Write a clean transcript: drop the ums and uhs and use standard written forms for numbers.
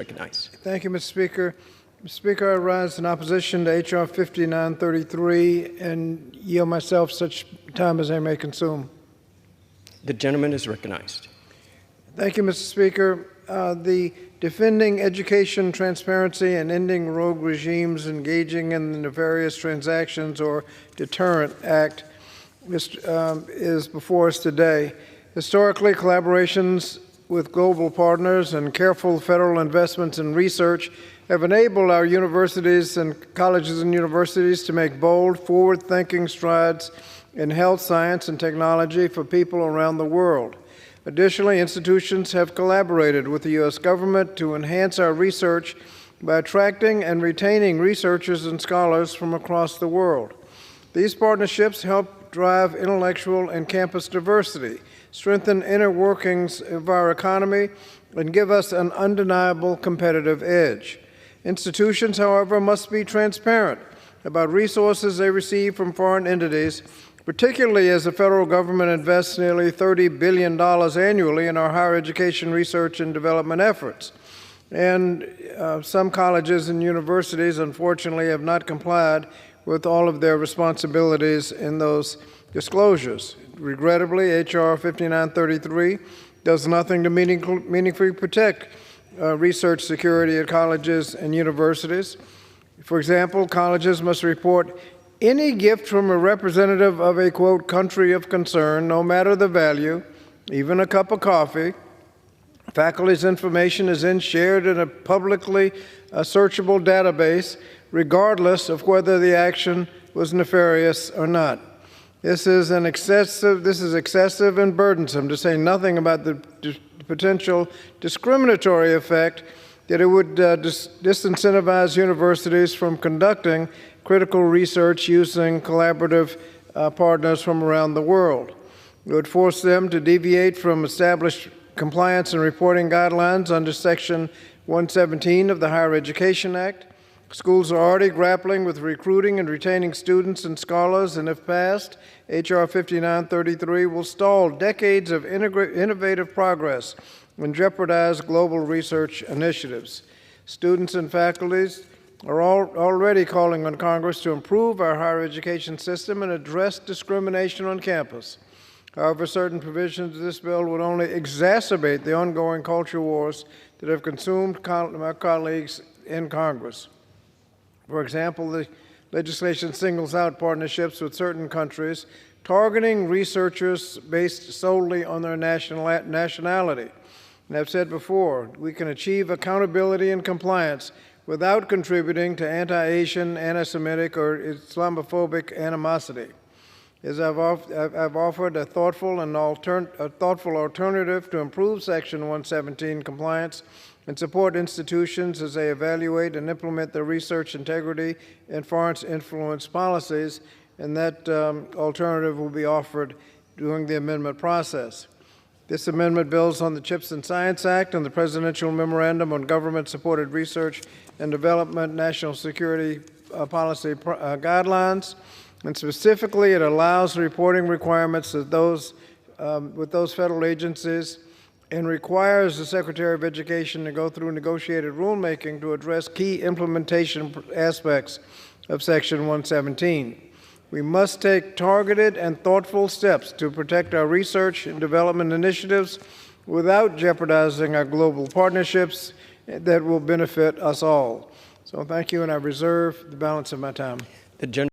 Recognized. Thank you, Mr. Speaker. Mr. Speaker, I rise in opposition to H.R. 5933 and yield myself such time as I may consume. The gentleman is recognized. Thank you, Mr. Speaker. The Defending Education Transparency and Ending Rogue Regimes Engaging in the Nefarious Transactions or Deterrent Act is before us today. Historically, collaborations with global partners and careful federal investments in research have enabled our universities and colleges and universities to make bold, forward-thinking strides in health science and technology for people around the world. Additionally, institutions have collaborated with the U.S. government to enhance our research by attracting and retaining researchers and scholars from across the world. These partnerships help drive intellectual and campus diversity, strengthen inner workings of our economy, and give us an undeniable competitive edge. Institutions, however, must be transparent about resources they receive from foreign entities, particularly as the federal government invests nearly $30 billion annually in our higher education research and development efforts. And some colleges and universities, unfortunately, have not complied with all of their responsibilities in those disclosures. Regrettably, H.R. 5933 does nothing to meaningfully protect research security at colleges and universities. For example, colleges must report any gift from a representative of a, quote, country of concern, no matter the value, even a cup of coffee. Faculty's information is then shared in a publicly searchable database, regardless of whether the action was nefarious or not. This is excessive and burdensome, to say nothing about the potential discriminatory effect that it would disincentivize universities from conducting critical research using collaborative partners from around the world. It would force them to deviate from established compliance and reporting guidelines under Section 117 of the Higher Education Act. Schools are already grappling with recruiting and retaining students and scholars, and if passed, H.R. 5933 will stall decades of innovative progress and jeopardize global research initiatives. Students and faculties are already calling on Congress to improve our higher education system and address discrimination on campus. However, certain provisions of this bill would only exacerbate the ongoing culture wars that have consumed my colleagues in Congress. For example, the legislation singles out partnerships with certain countries, targeting researchers based solely on their nationality. And I've said before, we can achieve accountability and compliance without contributing to anti-Asian, anti-Semitic, or Islamophobic animosity. As I've offered a thoughtful alternative to improve Section 117 compliance and support institutions as they evaluate and implement their research integrity and foreign influence policies, and that alternative will be offered during the amendment process. This amendment builds on the CHIPS and Science Act and the Presidential Memorandum on Government-Supported Research and Development National Security Policy Guidelines, and specifically it allows reporting requirements with those federal agencies and requires the Secretary of Education to go through negotiated rulemaking to address key implementation aspects of Section 117. We must take targeted and thoughtful steps to protect our research and development initiatives without jeopardizing our global partnerships that will benefit us all. So thank you, and I reserve the balance of my time.